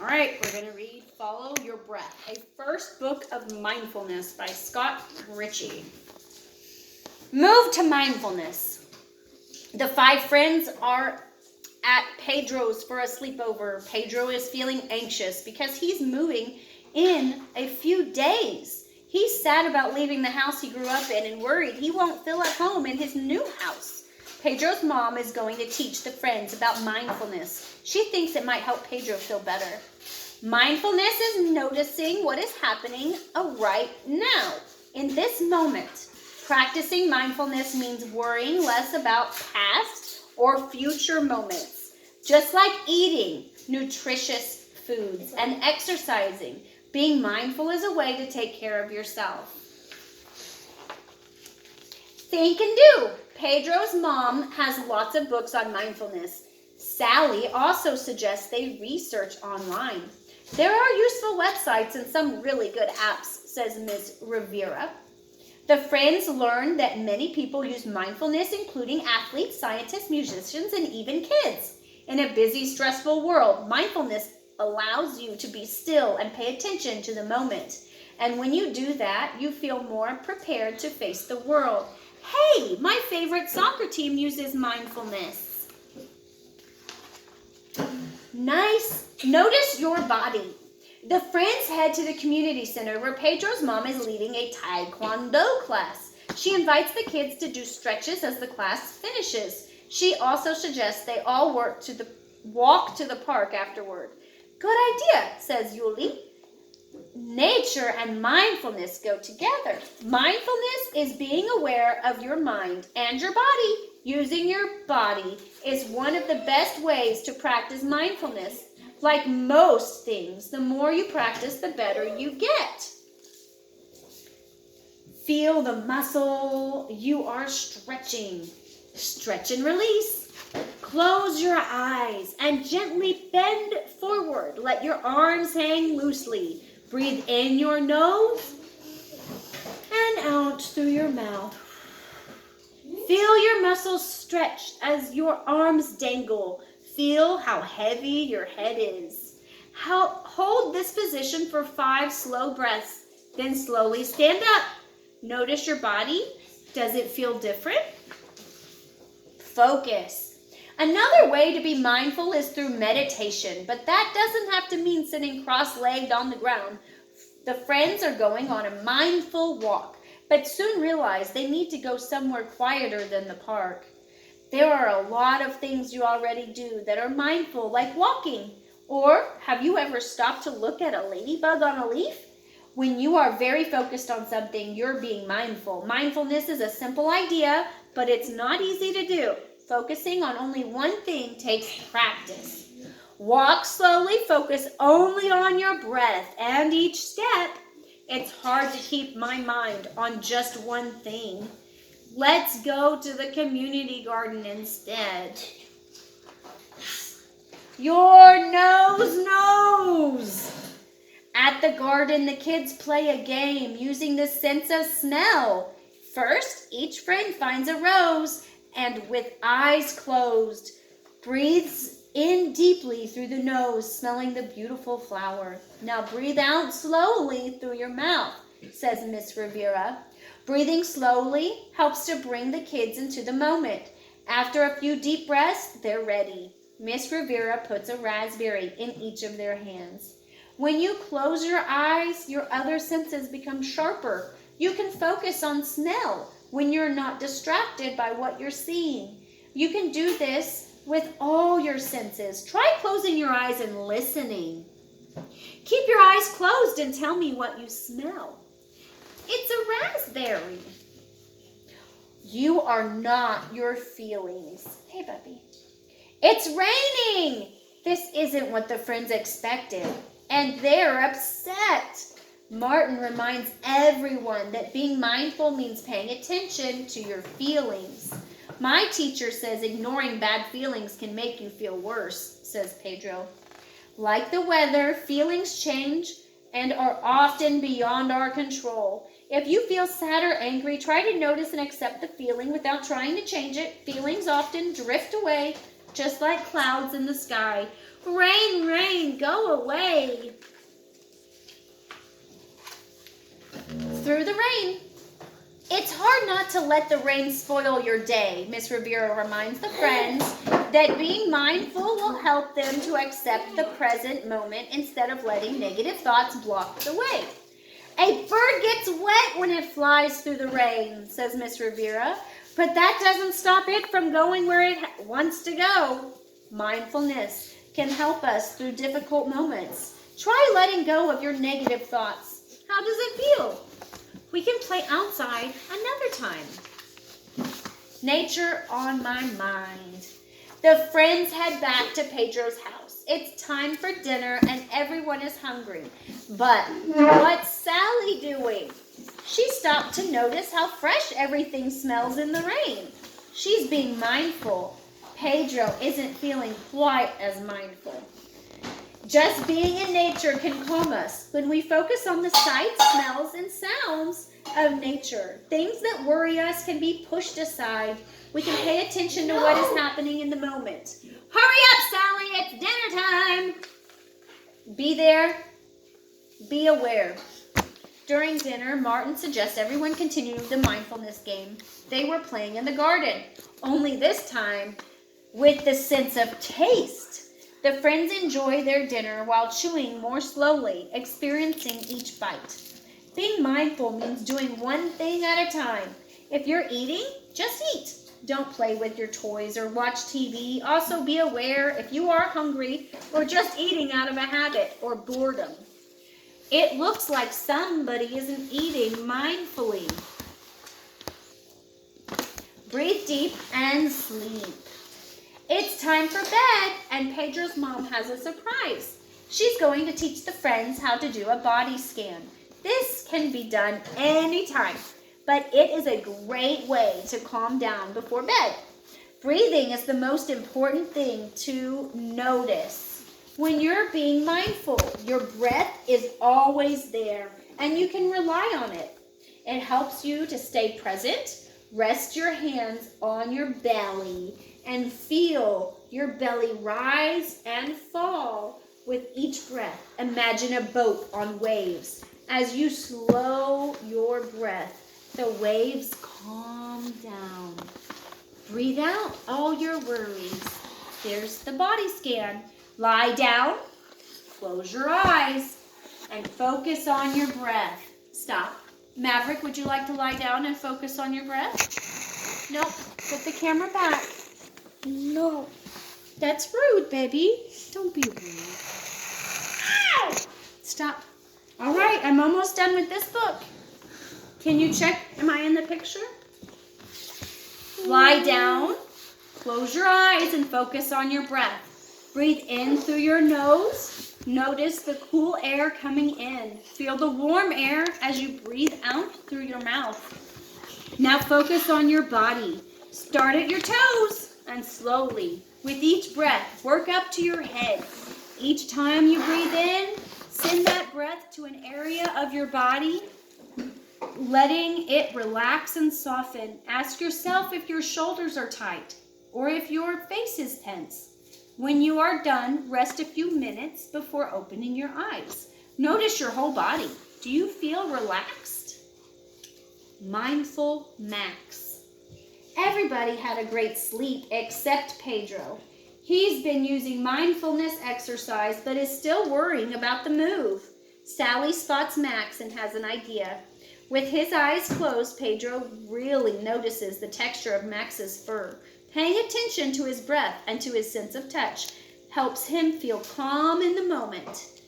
All right, we're going to read Follow Your Breath, a first book of mindfulness by Scott Ritchie. Move to mindfulness. The 5 friends are at Pedro's for a sleepover. Pedro is feeling anxious because he's moving in a few days. He's sad about leaving the house he grew up in and worried he won't feel at home in his new house. Pedro's mom is going to teach the friends about mindfulness. She thinks it might help Pedro feel better. Mindfulness is noticing what is happening right now, in this moment. Practicing mindfulness means worrying less about past or future moments. Just like eating nutritious foods and exercising, being mindful is a way to take care of yourself. Think and do. Pedro's mom has lots of books on mindfulness. Sally also suggests they research online. There are useful websites and some really good apps, says Ms. Rivera. The friends learn that many people use mindfulness, including athletes, scientists, musicians, and even kids. In a busy, stressful world, mindfulness allows you to be still and pay attention to the moment. And when you do that, you feel more prepared to face the world. Hey, my favorite soccer team uses mindfulness. Nice. Notice your body. The friends head to the community center where Pedro's mom is leading a taekwondo class. She invites the kids to do stretches as the class finishes. She also suggests they all walk to the park afterward. Good idea, says Yuli. Nature and mindfulness go together. Mindfulness is being aware of your mind and your body. Using your body is one of the best ways to practice mindfulness. Like most things, the more you practice, the better you get. Feel the muscle you are stretching. Stretch and release. Close your eyes and gently bend forward. Let your arms hang loosely. Breathe in your nose and out through your mouth. Feel your muscles stretch as your arms dangle. Feel how heavy your head is. Hold this position for 5 slow breaths. Then slowly stand up. Notice your body. Does it feel different? Focus. Another way to be mindful is through meditation, but that doesn't have to mean sitting cross-legged on the ground. The friends are going on a mindful walk, but soon realize they need to go somewhere quieter than the park. There are a lot of things you already do that are mindful, like walking. Or have you ever stopped to look at a ladybug on a leaf? When you are very focused on something, you're being mindful. Mindfulness is a simple idea, but it's not easy to do. Focusing on only one thing takes practice. Walk slowly, focus only on your breath and each step. It's hard to keep my mind on just one thing. Let's go to the community garden instead. Your nose knows. At the garden, the kids play a game using the sense of smell. First, each friend finds a rose and with eyes closed, breathes in deeply through the nose, smelling the beautiful flower. Now breathe out slowly through your mouth, says Miss Rivera. Breathing slowly helps to bring the kids into the moment. After a few deep breaths, they're ready. Miss Rivera puts a raspberry in each of their hands. When you close your eyes, your other senses become sharper. You can focus on smell when you're not distracted by what you're seeing. You can do this with all your senses. Try closing your eyes and listening. Keep your eyes closed and tell me what you smell. It's a raspberry. You are not your feelings. Hey, Bubby. It's raining. This isn't what the friends expected, and they're upset. Martin reminds everyone that being mindful means paying attention to your feelings. My teacher says ignoring bad feelings can make you feel worse, says Pedro. Like the weather, feelings change and are often beyond our control. If you feel sad or angry, try to notice and accept the feeling without trying to change it. Feelings often drift away, just like clouds in the sky. Rain, rain, go away through the rain. It's hard not to let the rain spoil your day. Miss Rivera reminds the friends that being mindful will help them to accept the present moment instead of letting negative thoughts block the way. A bird gets wet when it flies through the rain, says Miss Rivera, but that doesn't stop it from going where it wants to go. Mindfulness can help us through difficult moments. Try letting go of your negative thoughts. How does it feel? We can play outside another time. Nature on my mind. The friends head back to Pedro's house. It's time for dinner and everyone is hungry. But what's Sally doing? She stopped to notice how fresh everything smells in the rain. She's being mindful. Pedro isn't feeling quite as mindful. Just being in nature can calm us when we focus on the sights, smells, and sounds of nature. Things that worry us can be pushed aside. We can pay attention to what is happening in the moment. Hurry up, Sally, it's dinner time. Be there, be aware. During dinner, Martin suggests everyone continue the mindfulness game they were playing in the garden, only this time with the sense of taste. The friends enjoy their dinner while chewing more slowly, experiencing each bite. Being mindful means doing one thing at a time. If you're eating, just eat. Don't play with your toys or watch TV. Also be aware if you are hungry or just eating out of a habit or boredom. It looks like somebody isn't eating mindfully. Breathe deep and sleep. It's time for bed, and Pedro's mom has a surprise. She's going to teach the friends how to do a body scan. This can be done anytime, but it is a great way to calm down before bed. Breathing is the most important thing to notice. When you're being mindful, your breath is always there, and you can rely on it. It helps you to stay present. Rest your hands on your belly and feel your belly rise and fall with each breath. Imagine a boat on waves. As you slow your breath, the waves calm down. Breathe out all your worries. There's the body scan. Lie down, close your eyes, and focus on your breath. Stop. Maverick, would you like to lie down and focus on your breath? Nope. Put the camera back. No. That's rude, baby. Don't be rude. Ow! Stop. All right, I'm almost done with this book. Can you check, am I in the picture? Lie down, close your eyes, and focus on your breath. Breathe in through your nose. Notice the cool air coming in. Feel the warm air as you breathe out through your mouth. Now focus on your body. Start at your toes and slowly, with each breath, work up to your head. Each time you breathe in, send that breath to an area of your body, letting it relax and soften. Ask yourself if your shoulders are tight or if your face is tense. When you are done, rest a few minutes before opening your eyes. Notice your whole body. Do you feel relaxed? Mindful Max. Everybody had a great sleep except Pedro. He's been using mindfulness exercise but is still worrying about the move. Sally spots Max and has an idea. With his eyes closed, Pedro really notices the texture of Max's fur. Paying attention to his breath and to his sense of touch helps him feel calm in the moment.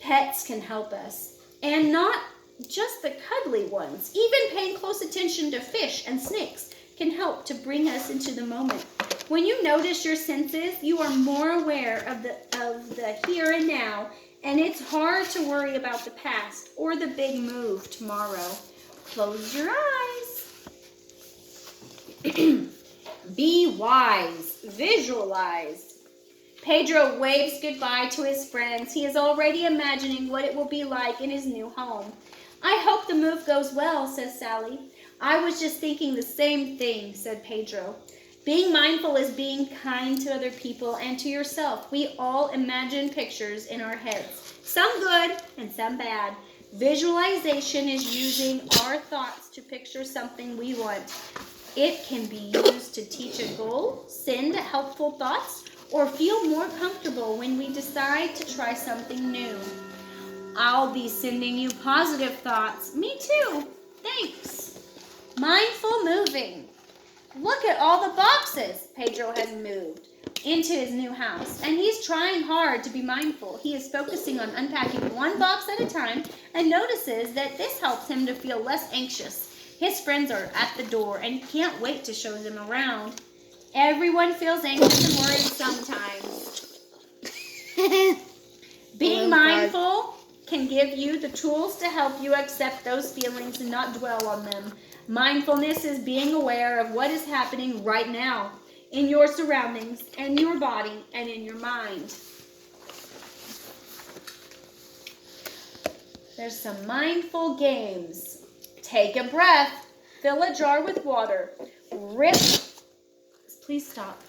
Pets can help us, and not just the cuddly ones. Even paying close attention to fish and snakes can help to bring us into the moment. When you notice your senses, you are more aware of the here and now, and it's hard to worry about the past or the big move tomorrow. Close your eyes. Be wise. Visualize. Pedro waves goodbye to his friends. He is already imagining what it will be like in his new home. I hope the move goes well, says Sally. I was just thinking the same thing, said Pedro. Being mindful is being kind to other people and to yourself. We all imagine pictures in our heads, some good and some bad. Visualization is using our thoughts to picture something we want. It can be used to teach a goal, send helpful thoughts, or feel more comfortable when we decide to try something new. I'll be sending you positive thoughts. Me too. Thanks. Mindful moving. Look at all the boxes Pedro has moved into his new house, and he's trying hard to be mindful. He is focusing on unpacking one box at a time and notices that this helps him to feel less anxious. His friends are at the door and he can't wait to show them around. Everyone feels anxious and worried sometimes. Being mindful can give you the tools to help you accept those feelings and not dwell on them. Mindfulness is being aware of what is happening right now in your surroundings, in your body, and in your mind. There's some mindful games. Take a breath. Fill a jar with water. Please stop.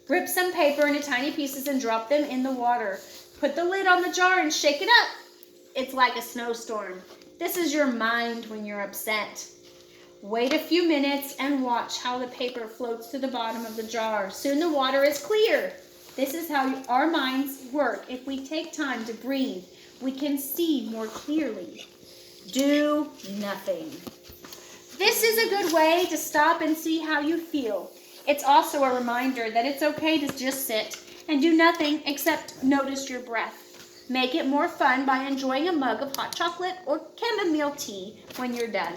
Rip some paper into tiny pieces and drop them in the water. Put the lid on the jar and shake it up. It's like a snowstorm. This is your mind when you're upset. Wait a few minutes and watch how the paper floats to the bottom of the jar. Soon the water is clear. This is how our minds work. If we take time to breathe, we can see more clearly. Do nothing. This is a good way to stop and see how you feel. It's also a reminder that it's okay to just sit and do nothing except notice your breath. Make it more fun by enjoying a mug of hot chocolate or chamomile tea when you're done.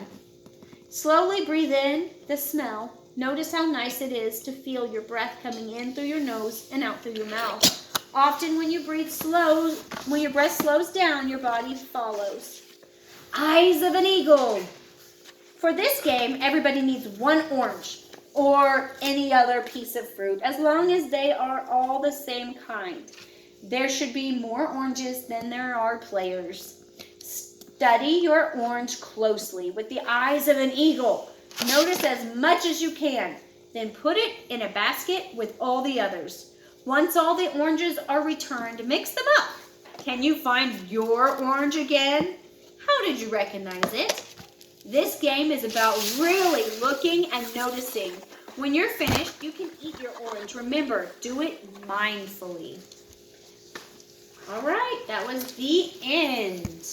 Slowly breathe in the smell. Notice how nice it is to feel your breath coming in through your nose and out through your mouth. Often when your breath slows down, your body follows. Eyes of an eagle. For this game, everybody needs one orange or any other piece of fruit, as long as they are all the same kind. There should be more oranges than there are players. Study your orange closely with the eyes of an eagle. Notice as much as you can. Then put it in a basket with all the others. Once all the oranges are returned, mix them up. Can you find your orange again? How did you recognize it? This game is about really looking and noticing. When you're finished, you can eat your orange. Remember, do it mindfully. All right, that was the end.